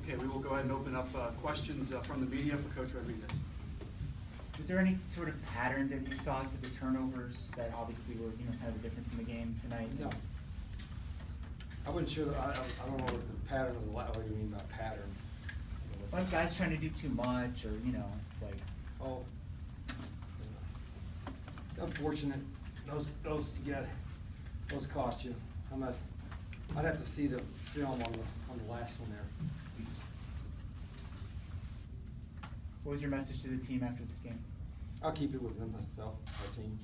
Okay, we will go ahead and open up questions from the media for Coach Rodriguez. Was there any sort of pattern that you saw to the turnovers that obviously were, kind of the difference in the game tonight? No. I wasn't sure, I don't know what the pattern of what do you mean by pattern? Like guys trying to do too much or, like. Oh. Unfortunate, those cost you. I'd have to see the film on the last one there. What was your message to the team after this game? I'll keep it with them myself, our team.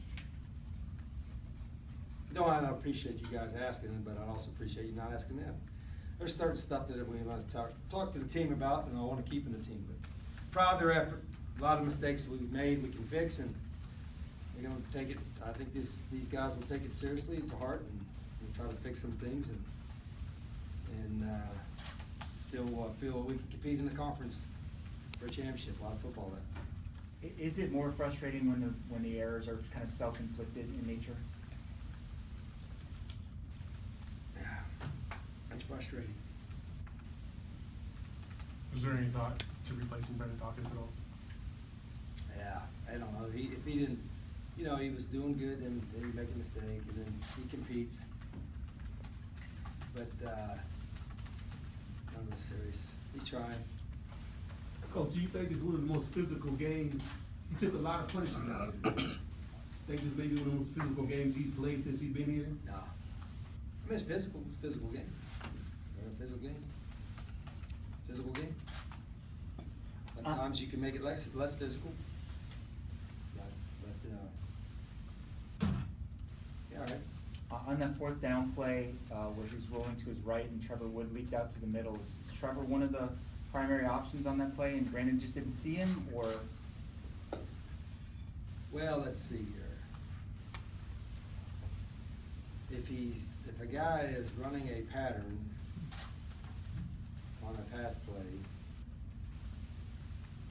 No, I appreciate you guys asking, but I also appreciate you not asking them. There's certain stuff that we want to talk to the team about, and I want to keep in the team. But proud of their effort. A lot of mistakes we've made, we can fix, and they're going to take it. I think these guys will take it seriously to heart and try to fix some things, and still feel we can compete in the conference for a championship. A lot of football there. Is it more frustrating when the errors are kind of self-inflicted in nature? Yeah, that's frustrating. Was there any thought to replacing Brandon Dawkins at all? Yeah, I don't know. If he didn't, he was doing good, and then he make a mistake, and then he competes. But none of this series. He's trying. Coach, do you think it's one of the most physical games? He took a lot of punishment out of it. Think this may be one of the most physical games he's played since he's been here? No. I mean, it's physical. It's a physical game. Physical game. Physical game. Sometimes you can make it less physical. But yeah, all right. On that fourth down play where he was rolling to his right and Trevor Wood leaked out to the middle, is Trevor one of the primary options on that play and Brandon just didn't see him, or? Well, let's see here. If a guy is running a pattern on a pass play,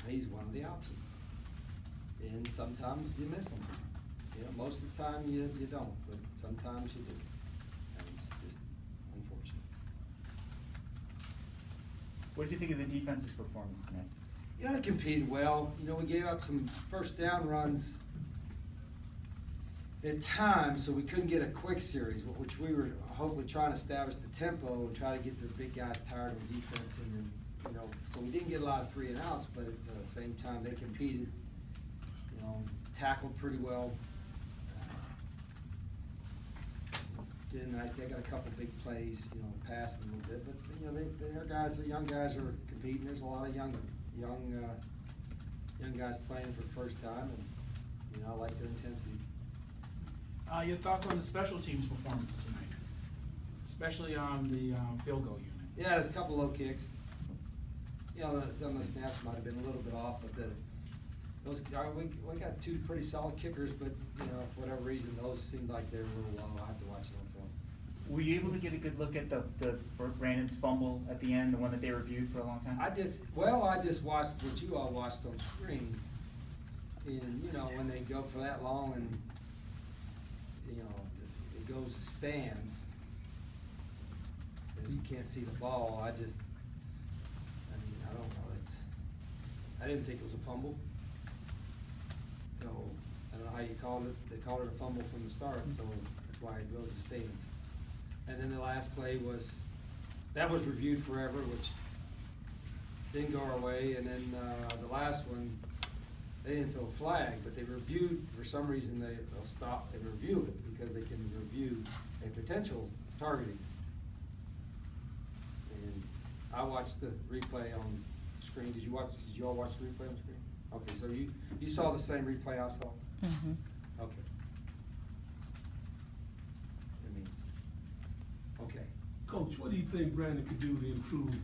he's one of the options. And sometimes you miss him. Most of the time you don't, but sometimes you do. And it's just unfortunate. What did you think of the defense's performance tonight? They competed well. We gave up some first down runs at times, so we couldn't get a quick series, which we were hopefully trying to establish the tempo and try to get the big guys tired of defense. And then, so we didn't get a lot of 3 and outs, but at the same time they competed, tackled pretty well. They got a couple big plays, passing a little bit, but their guys, the young guys are competing. There's a lot of young guys playing for the first time, and I like their intensity. Your thoughts on the special teams performance tonight, especially on the field goal unit? Yeah, there's a couple low kicks. Some of the snaps might have been a little bit off, but we got 2 pretty solid kickers, but for whatever reason, those seemed like they were a little low. I have to watch them on film. Were you able to get a good look at the Brandon's fumble at the end, the one that they reviewed for a long time? I just watched what you all watched on screen, and when they go for that long and it goes to stands, because you can't see the ball. I don't know. I didn't think it was a fumble. So I don't know how you called it. They called it a fumble from the start, so that's why it goes to stands. And then the last play was reviewed forever, which didn't go our way. And then the last one, they didn't throw a flag, but they reviewed, for some reason they'll stop and review it because they can review a potential targeting. And I watched the replay on screen. Did you all watch the replay on screen? Okay, so you saw the same replay I saw? Mm-hmm. Okay. Okay. Coach, what do you think Brandon could do to improve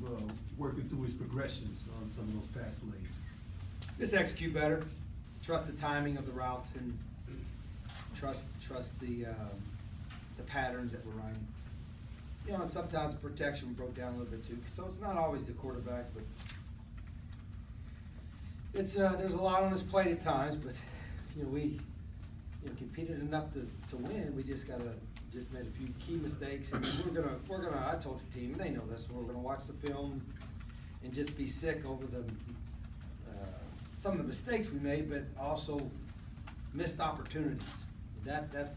working through his progressions on some of those pass plays? Just execute better. Trust the timing of the routes and trust the patterns that we're running. And sometimes protection broke down a little bit too. So it's not always the quarterback, but it's there's a lot on his plate at times. But we competed enough to win. We just made a few key mistakes, and we're gonna. I told the team, and they know this. We're gonna watch the film and just be sick over the, some of the mistakes we made, but also missed opportunities. That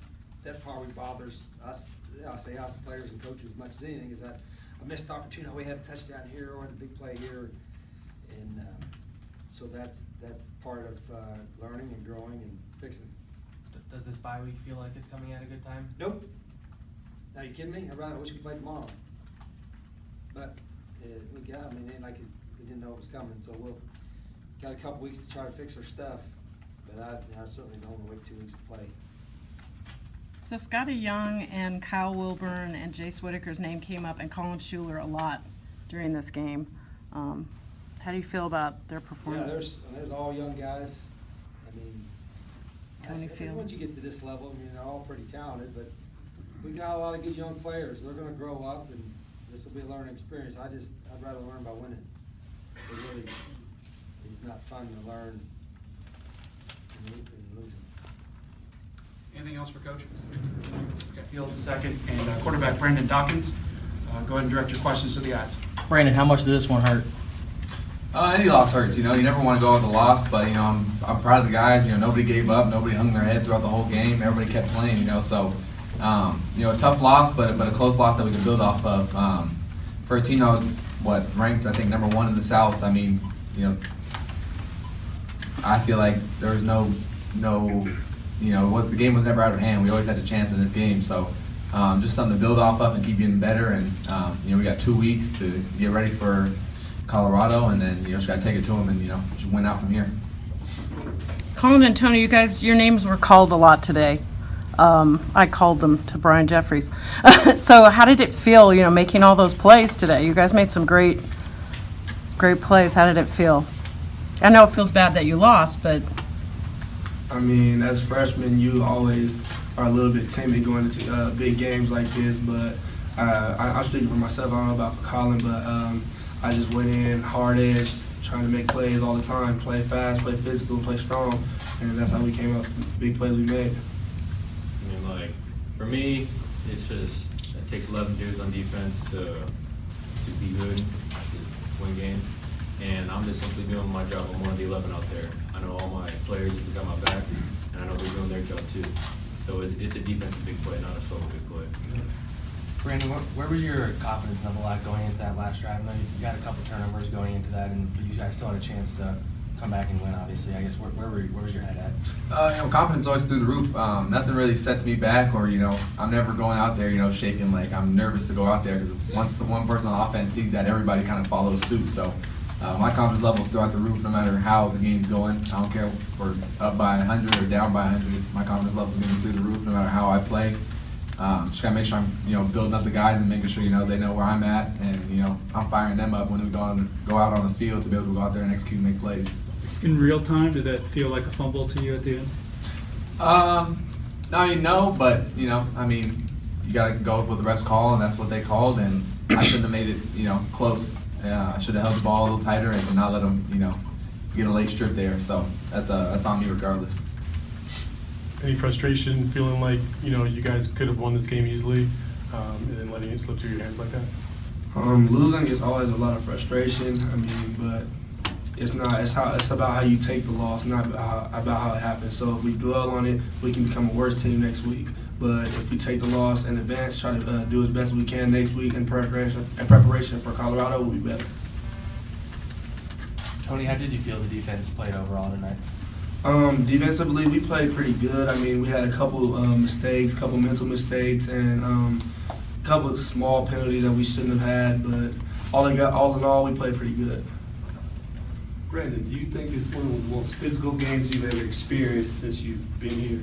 probably bothers us, I say us players and coaches as much as anything, is that a missed opportunity, we had a touchdown here or a big play here. And so that's part of learning and growing and fixing. Does this bye week feel like it's coming at a good time? Nope. Now, you kidding me? I wish we played tomorrow. But we got, I mean, it ain't like we didn't know it was coming, so we'll got a couple weeks to try to fix our stuff. But I certainly don't want to wait 2 weeks to play. So Scotty Young and Kyle Wilburn and Jace Whitaker's name came up, and Colin Schuler a lot during this game. How do you feel about their Yeah, performance? there's all young guys. I mean, How do you feel? once you get to this level, I mean, they're all pretty talented, but we got a lot of good young players. They're gonna grow up, and this will be a learning experience. I'd rather learn by winning. It really, it's not fun to learn and losing. Anything else for Coach? Okay. Fields second, and quarterback Brandon Dawkins. Go ahead and direct your questions to the eyes. Brandon, how much did this one hurt? Any loss hurts, you never want to go with a loss, but, I'm proud of the guys, nobody gave up, nobody hung their head throughout the whole game, everybody kept playing, so, a tough loss, but a close loss that we can build off of. For a team that was, ranked, I think, #1 in the South, I mean, I feel like there was no, the game was never out of hand, we always had a chance in this game, so, just something to build off of and keep getting better, and, we got 2 weeks to get ready for Colorado, and then just gotta take it to them and just win out from here. Colin and Tony, you guys, your names were called a lot today. I called them to Brian Jeffries. So how did it feel, making all those plays today? You guys made some great plays. How did it feel? I know it feels bad that you lost, but I mean, as freshmen, you always are a little bit timid going into big games like this, but I'm speaking for myself, I don't know about for Colin, but I just went in hard-edged, trying to make plays all the time, play fast, play physical, play strong, and that's how we came up with the big plays we made. I mean, for me, it's just, it takes 11 dudes on defense to be good, to win games, and I'm just simply doing my job. I'm one of the 11 out there. I know all my players have got my back, and I know they're doing their job too. So it's a defensive big play, not a solo big play. Brandon, where was your confidence level at going into that last drive? I know you had a couple turnovers going into that, but you guys still had a chance to come back and win, obviously. I guess where was your head at? Confidence always through the roof. Nothing really sets me back, or I'm never going out there, shaking like I'm nervous to go out there, because once one person on offense sees that, everybody kind of follows suit. So my confidence level is throughout the roof, no matter how the game's going. I don't care if we're up by 100 or down by 100. My confidence level is going to be through the roof, no matter how I play. Just gotta make sure I'm, building up the guys and making sure, they know where I'm at, and I'm firing them up when we go out on the field to be able to go out there and execute and make plays. In real time, did that feel like a fumble to you at the end? No, but you gotta go with what the refs call, and that's what they called, and I shouldn't have made it, close. I should have held the ball a little tighter and not let them, get a late strip there. So that's on me regardless. Any frustration, feeling like, you guys could have won this game easily, and then letting it slip through your hands like that? Losing is always a lot of frustration. I mean, but it's about how you take the loss, not about how it happens. So if we dwell on it, we can become a worse team next week. But if we take the loss in advance, try to do as best as we can next week in preparation for Colorado, we'll be better. Tony, how did you feel the defense played overall tonight? Defensively, we played pretty good. I mean, we had a couple mistakes, couple mental mistakes, and a couple of small penalties that we shouldn't have had. But all in all, we played pretty good. Brandon, do you think it's one of the most physical games you've ever experienced since you've been here?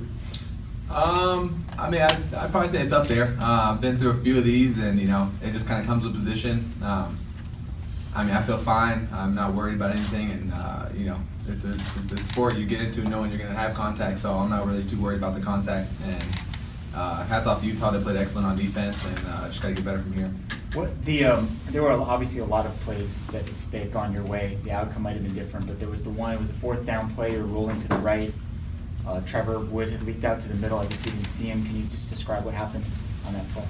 I mean, I'd probably say it's up there. I've been through a few of these, and it just kind of comes with position. I mean, I feel fine. I'm not worried about anything, and it's a sport you get into knowing you're going to have contact, so I'm not really too worried about the contact. And hats off to Utah. They played excellent on defense, and just got to get better from here. There were obviously a lot of plays that if they had gone your way, the outcome might have been different, but there was the one, it was a 4th down play, you were rolling to the right. Trevor Wood had leaked out to the middle. I guess you didn't see him. Can you just describe what happened on that play?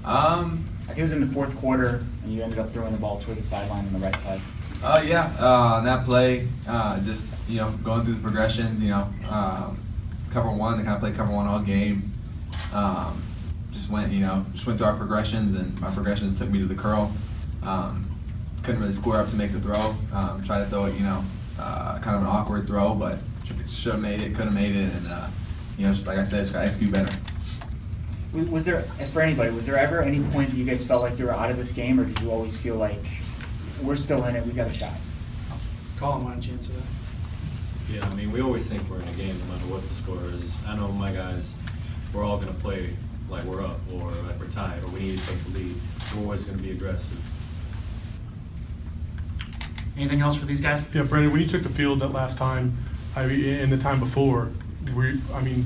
I think it was in the 4th quarter, and you ended up throwing the ball toward the sideline on the right side. On that play, just, going through the progressions, cover one, I kind of played cover one all game. Just went through our progressions, and my progressions took me to the curl. Couldn't really square up to make the throw. Tried to throw it, kind of an awkward throw, but should have made it, could have made it, and, just like I said, just got to execute better. Was there, for anybody, was there ever any point that you guys felt like you were out of this game, or did you always feel like we're still in it, we got a shot? Colin, why don't you answer that? Yeah, I mean, we always think we're in a game no matter what the score is. I know my guys, we're all going to play like we're up or like we're tied or we need to take the lead. We're always going to be aggressive. Anything else for these guys? Yeah, Brandon, when you took the field that last time, and the time before, do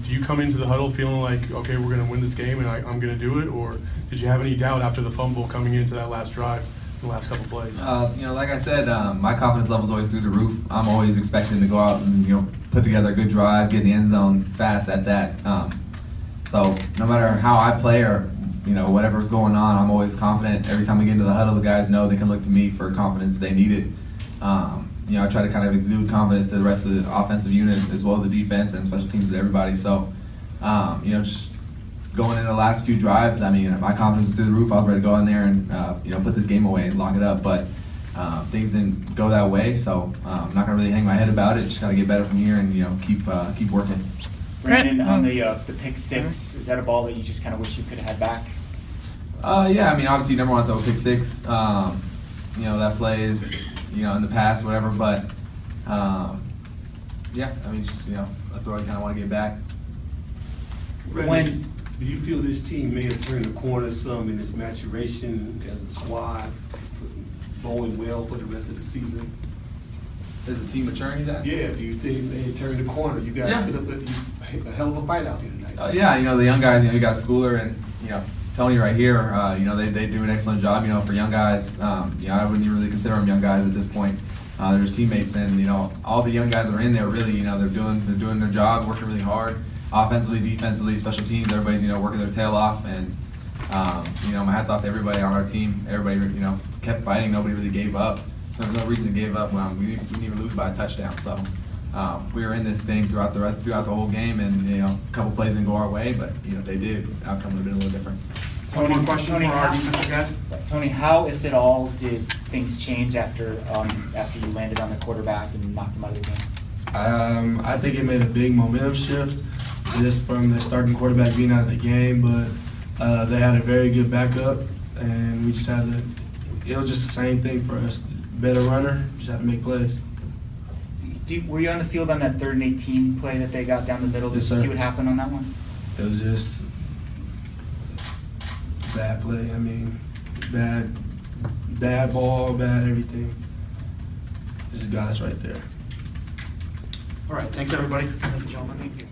you come into the huddle feeling like, okay, we're going to win this game and I'm going to do it, or did you have any doubt after the fumble coming into that last drive, the last couple plays? Like I said, my confidence level is always through the roof. I'm always expecting to go out and put together a good drive, get in the end zone fast at that. So no matter how I play or whatever's going on, I'm always confident. Every time we get into the huddle, the guys know they can look to me for confidence if they need it. I try to kind of exude confidence to the rest of the offensive unit as well as the defense and special teams with everybody. So, just going into the last few drives, my confidence was through the roof. I was ready to go in there and, put this game away and lock it up. But things didn't go that way, so I'm not going to really hang my head about it. Just got to get better from here and, keep working. Brandon, on the pick six, is that a ball that you just kind of wish you could have had back? Obviously you never want to throw a pick six. That play is, in the past, whatever, but, just, a throw I kind of want to get back. Brandon, do you feel this team may have turned the corner some in its maturation as a squad, going well for the rest of the season? Is the team maturing, that? Yeah, do you think they turned the corner? You guys put up a hell of a fight out here tonight. The young guys, you got Schooler and, Tony right here, they do an excellent job, for young guys. I wouldn't even really consider them young guys at this point. They're just teammates, and, all the young guys that are in there really, they're doing their job, working really hard, offensively, defensively, special teams, everybody's, working their tail off, and, my hat's off to everybody on our team. Everybody, kept fighting, nobody really gave up. There was no reason to give up. We didn't even lose by a touchdown, so we were in this thing throughout the whole game, and a couple plays didn't go our way, but if they did, the outcome would have been a little different. One more question for our defensive guys. Tony, how, if at all, did things change after you landed on the quarterback and knocked him out of the game? I think it made a big momentum shift just from the starting quarterback being out of the game, but they had a very good backup, and we just had to. It was just the same thing for us. Better runner, just had to make plays. Were you on the field on that 3rd and 18 play that they got down the middle? Did you see what happened on that one? It was just bad play. Bad ball, bad everything. Just got us right there. All right, thanks, everybody. Thank you, gentlemen. Thank you.